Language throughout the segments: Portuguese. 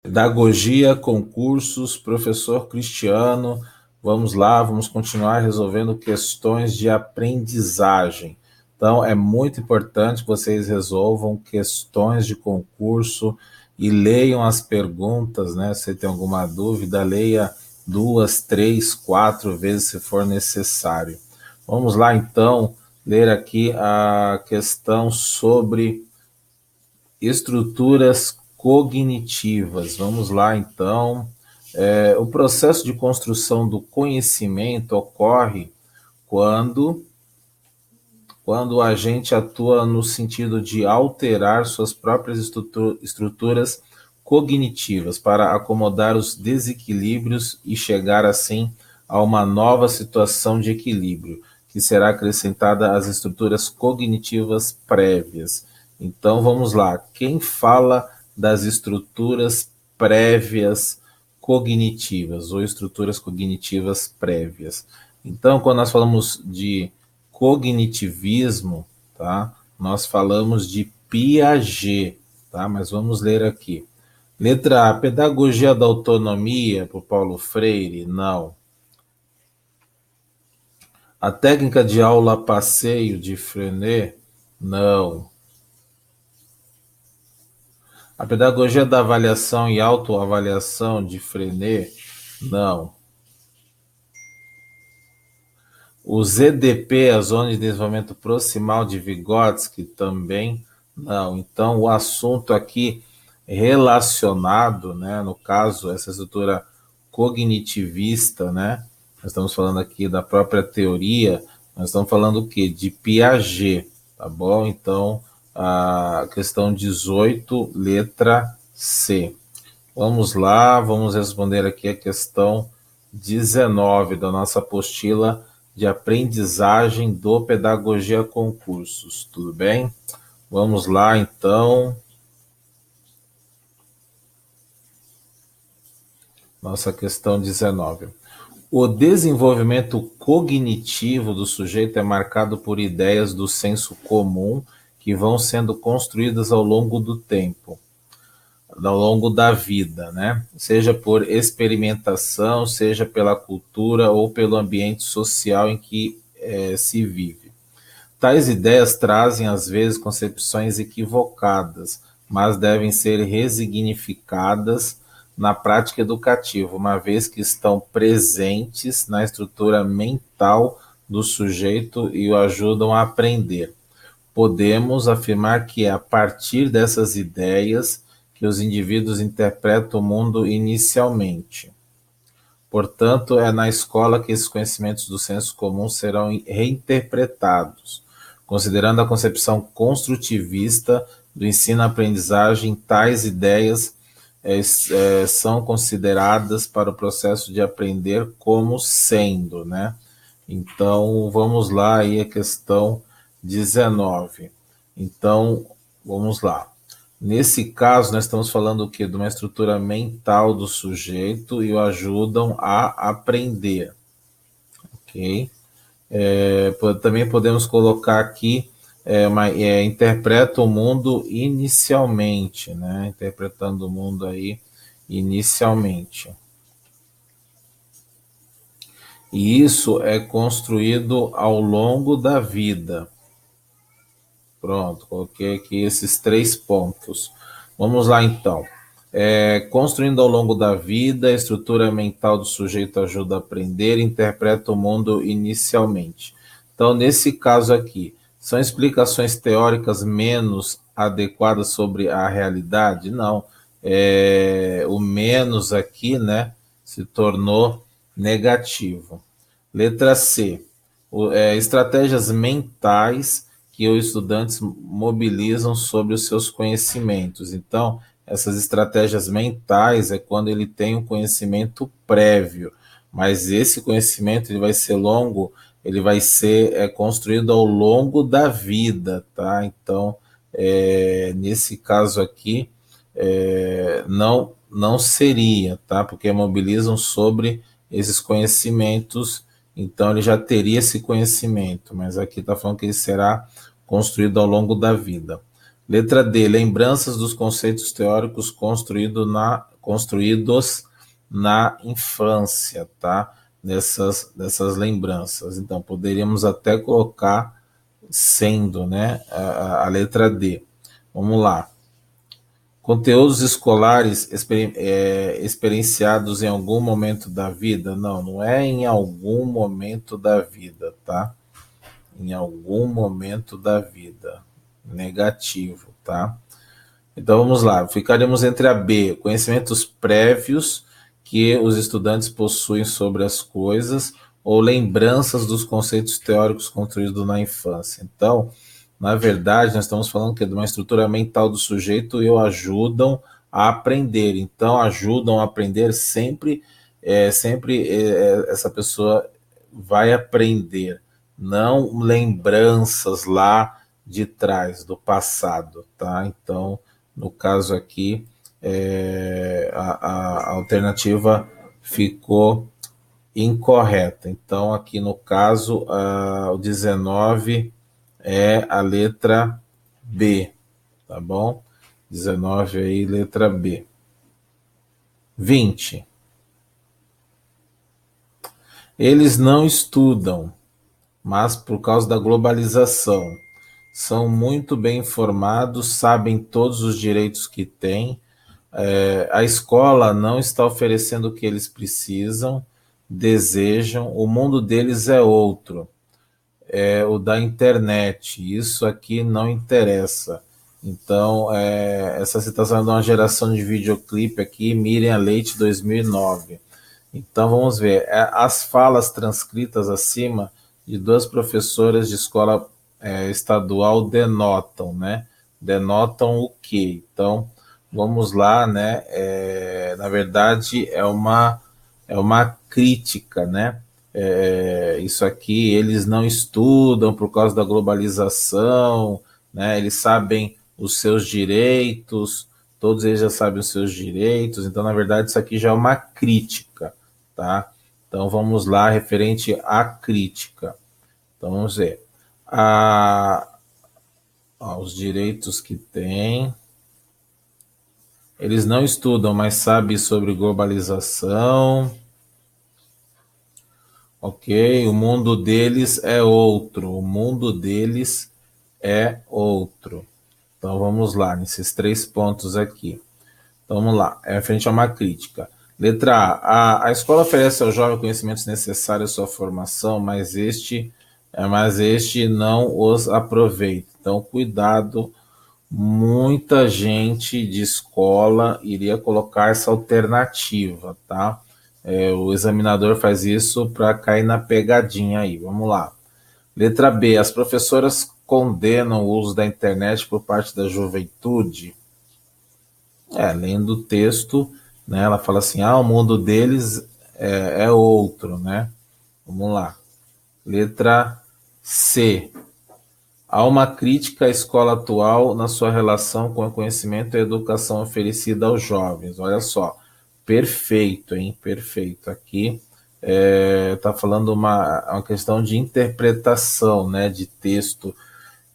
Pedagogia, concursos, professor Cristiano. Vamos lá, vamos continuar resolvendo questões de aprendizagem. Então, é muito importante que vocês resolvam questões de concurso e leiam as perguntas, né? Se tem alguma dúvida, leia 2, 3, 4 vezes se for necessário. Vamos lá, então, ler aqui a questão sobre estruturas cognitivas. Vamos lá, então. O processo de construção do conhecimento ocorre quando, quando a gente atua no sentido de alterar suas próprias estruturas cognitivas para acomodar os desequilíbrios e chegar assim a uma nova situação de equilíbrio, que será acrescentada às estruturas cognitivas prévias. Então vamos lá. Quem fala das estruturas prévias cognitivas ou estruturas cognitivas prévias? Então, quando nós falamos de cognitivismo, tá? Nós falamos de Piaget, tá? Mas vamos ler aqui. Letra A, pedagogia da autonomia, por Paulo Freire? Não. A técnica de aula passeio de Freinet? Não. A pedagogia da avaliação e autoavaliação de Freinet? Não. O ZDP, a Zona de Desenvolvimento Proximal de Vygotsky? Também não. Então, o assunto aqui relacionado, né, no caso, essa estrutura cognitivista, né, nós estamos falando aqui da própria teoria, nós estamos falando o quê? De Piaget, tá bom? Então, a questão 18, letra C. Vamos lá, vamos responder aqui a questão 19 da nossa apostila de aprendizagem do Pedagogia Concursos, tudo bem? Vamos lá, então. Nossa questão 19. O desenvolvimento cognitivo do sujeito é marcado por ideias do senso comum que vão sendo construídas ao longo do tempo, ao longo da vida, né? Seja por experimentação, seja pela cultura ou pelo ambiente social em que se vive. Tais ideias trazem, às vezes, concepções equivocadas, mas devem ser resignificadas na prática educativa, uma vez que estão presentes na estrutura mental do sujeito e o ajudam a aprender. Podemos afirmar que é a partir dessas ideias que os indivíduos interpretam o mundo inicialmente. Portanto, é na escola que esses conhecimentos do senso comum serão reinterpretados. Considerando a concepção construtivista do ensino-aprendizagem, tais ideias são consideradas para o processo de aprender como sendo, né? Então, vamos lá aí a questão 19. Então, vamos lá. Nesse caso, nós estamos falando o quê? De uma estrutura mental do sujeito e o ajudam a aprender, ok? Também podemos colocar aqui, interpreta o mundo inicialmente, né? Interpretando o mundo aí inicialmente. E isso é construído ao longo da vida. Pronto, coloquei aqui esses 3 pontos. Vamos lá, então. Construindo ao longo da vida, a estrutura mental do sujeito ajuda a aprender e interpreta o mundo inicialmente. Então, nesse caso aqui, são explicações teóricas menos adequadas sobre a realidade? Não. O menos aqui, né, se tornou negativo. Letra C. Estratégias mentais que os estudantes mobilizam sobre os seus conhecimentos. Então, essas estratégias mentais é quando ele tem um conhecimento prévio, mas esse conhecimento ele vai ser longo, ele vai ser construído ao longo da vida, tá? Então, nesse caso aqui, não seria, tá? Porque mobilizam sobre esses conhecimentos, então ele já teria esse conhecimento, mas aqui está falando que ele será construído ao longo da vida. Letra D, lembranças dos conceitos teóricos construídos na infância, tá? Dessas lembranças. Então, poderíamos até colocar sendo, né, a letra D. Vamos lá. Conteúdos escolares experienciados em algum momento da vida? Não, não é em algum momento da vida, tá? Em algum momento da vida. Negativo, tá? Então vamos lá, ficaremos entre a B, conhecimentos prévios que os estudantes possuem sobre as coisas, ou lembranças dos conceitos teóricos construídos na infância. Então, na verdade, nós estamos falando que de uma estrutura mental do sujeito e o ajudam a aprender. Então, ajudam a aprender sempre, essa pessoa vai aprender, não lembranças lá de trás, do passado, tá? Então, no caso aqui, a alternativa ficou incorreta. Então, aqui no caso, o 19 é a letra B, tá bom? 19 aí, letra B. 20. Eles não estudam, mas por causa da globalização. São muito bem informados, sabem todos os direitos que têm. A escola não está oferecendo o que eles precisam, desejam. O mundo deles é outro, é o da internet. Isso aqui não interessa. Então, essa citação é de uma geração de videoclipe aqui, Miriam Leite, 2009. Então, vamos ver. As falas transcritas acima de duas professoras de escola estadual denotam, né? Denotam o quê? Então, vamos lá, né? Na verdade, é uma crítica, né? Isso aqui, eles não estudam por causa da globalização, né? Eles sabem os seus direitos, todos eles já sabem os seus direitos, então, na verdade, isso aqui já é uma crítica, tá? Então, vamos lá, referente à crítica. Então, vamos ver. Os direitos que têm. Eles não estudam, mas sabem sobre globalização. Ok, o mundo deles é outro. O mundo deles é outro. Então vamos lá, nesses 3 pontos aqui. Então vamos lá, frente a uma crítica. Letra A. A escola oferece ao jovem conhecimentos necessários à sua formação, mas este não os aproveita. Então, cuidado, muita gente de escola iria colocar essa alternativa, tá? O examinador faz isso para cair na pegadinha aí. Vamos lá. Letra B. As professoras condenam o uso da internet por parte da juventude. Lendo o texto, né, ela fala assim, o mundo deles é outro, né? Vamos lá. Letra C. Há uma crítica à escola atual na sua relação com o conhecimento e a educação oferecida aos jovens. Olha só, perfeito, hein? Perfeito. Aqui está falando uma questão de interpretação, né, de texto,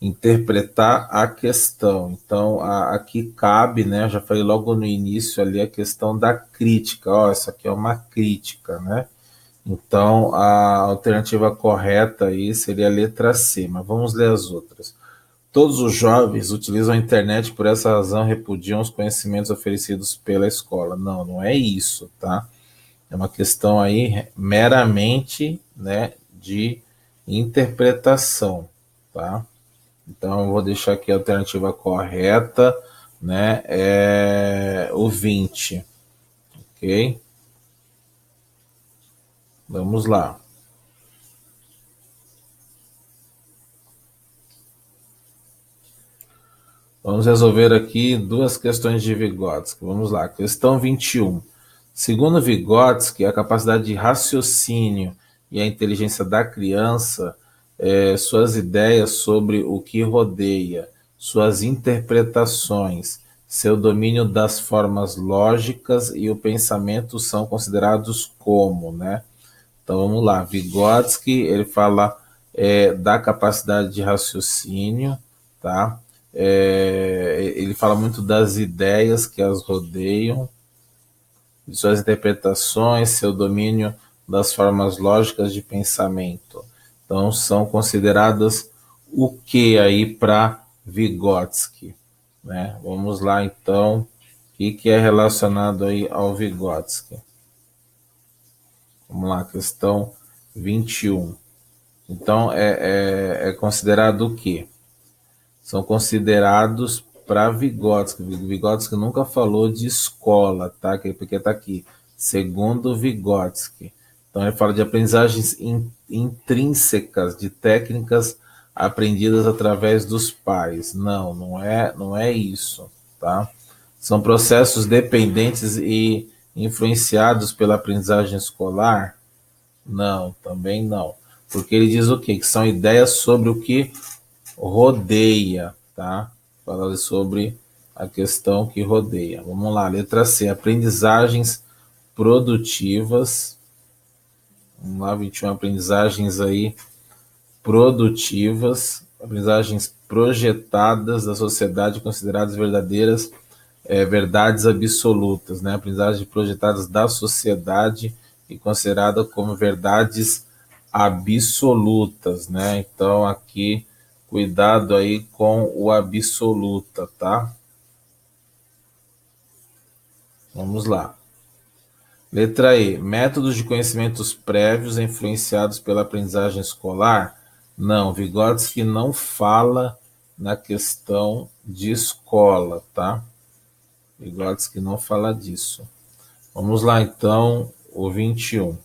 interpretar a questão. Então, aqui cabe, né, eu já falei logo no início ali, a questão da crítica. Isso aqui é uma crítica, né? Então, a alternativa correta aí seria a letra C, mas vamos ler as outras. Todos os jovens utilizam a internet, por essa razão repudiam os conhecimentos oferecidos pela escola. Não, não é isso, tá? É uma questão aí meramente, né, de interpretação, tá? Então, eu vou deixar aqui a alternativa correta, né, é o 20, ok? Vamos lá. Vamos resolver aqui 2 questões de Vygotsky. Vamos lá. Questão 21. Segundo Vygotsky, a capacidade de raciocínio e a inteligência da criança, suas ideias sobre o que rodeia, suas interpretações, seu domínio das formas lógicas e o pensamento são considerados como, né? Então vamos lá. Vygotsky, ele fala da capacidade de raciocínio, tá? Ele fala muito das ideias que as rodeiam, de suas interpretações, seu domínio das formas lógicas de pensamento. Então, são consideradas o que aí para Vygotsky, né? Vamos lá, então, o que é relacionado aí ao Vygotsky? Vamos lá, questão 21. Então, é considerado o quê? São considerados para Vygotsky. Vygotsky nunca falou de escola, tá? Porque está aqui, segundo Vygotsky. Então, ele fala de aprendizagens intrínsecas, de técnicas aprendidas através dos pais. Não é isso, tá? São processos dependentes e influenciados pela aprendizagem escolar? Não, também não. Porque ele diz o quê? Que são ideias sobre o que rodeia, tá? Fala sobre a questão que rodeia. Vamos lá, letra C, aprendizagens produtivas. Vamos lá, 21, aprendizagens aí produtivas, aprendizagens projetadas da sociedade consideradas verdadeiras, verdades absolutas, né? Aprendizagens projetadas da sociedade e consideradas como verdades absolutas, né? Então aqui cuidado aí com o absoluta, tá? Vamos lá. Letra E. Métodos de conhecimentos prévios influenciados pela aprendizagem escolar? Não, Vygotsky não fala na questão de escola, tá? Vygotsky não fala disso. Vamos lá, então, o 21.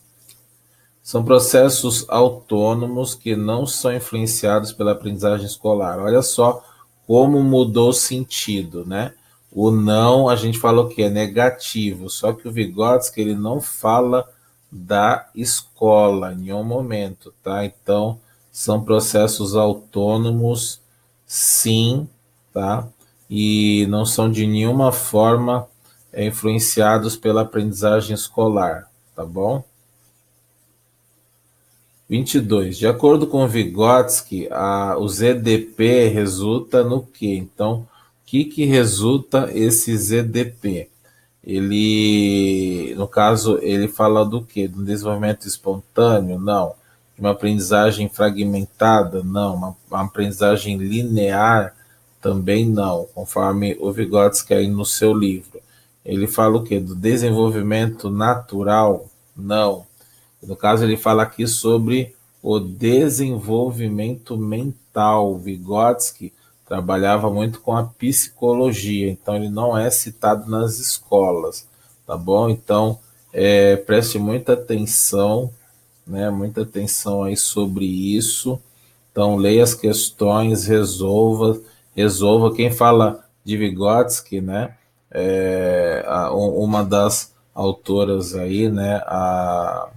São processos autônomos que não são influenciados pela aprendizagem escolar. Olha só como mudou o sentido, né? O não, a gente falou que é negativo, só que o Vygotsky, ele não fala da escola em nenhum momento, tá? Então, são processos autônomos, sim, tá? E não são de nenhuma forma influenciados pela aprendizagem escolar, tá bom? 22. De acordo com Vygotsky, o ZDP resulta no quê? Então, o que resulta esse ZDP? Ele, no caso, ele fala do quê? Do desenvolvimento espontâneo? Não. De uma aprendizagem fragmentada? Não. Uma aprendizagem linear? Também não, conforme o Vygotsky aí no seu livro. Ele fala o quê? Do desenvolvimento natural? Não. No caso, ele fala aqui sobre o desenvolvimento mental. Vygotsky trabalhava muito com a psicologia, então ele não é citado nas escolas, tá bom? Então, preste muita atenção, né? Muita atenção aí sobre isso. Então, leia as questões, resolva. Quem fala de Vygotsky, né? Uma das autoras aí, né? A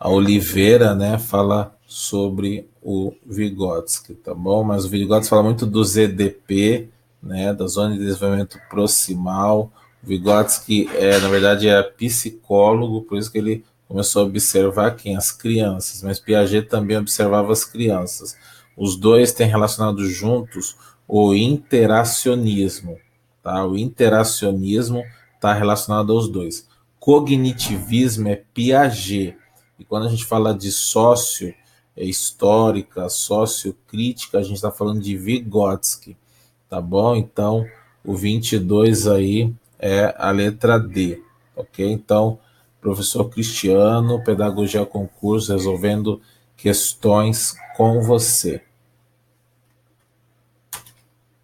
Oliveira, né, fala sobre o Vygotsky, tá bom? Mas o Vygotsky fala muito do ZDP, né, da zona de desenvolvimento proximal. O Vygotsky, na verdade, é psicólogo, por isso que ele começou a observar quem? As crianças, mas Piaget também observava as crianças. Os dois têm relacionado juntos o interacionismo, tá? O interacionismo está relacionado aos dois. Cognitivismo é Piaget. E quando a gente fala de sócio histórica, sociocrítica, a gente está falando de Vygotsky, tá bom? Então, o 22 aí é a letra D, ok? Então, professor Cristiano, Pedagogia Concurso, resolvendo questões com você.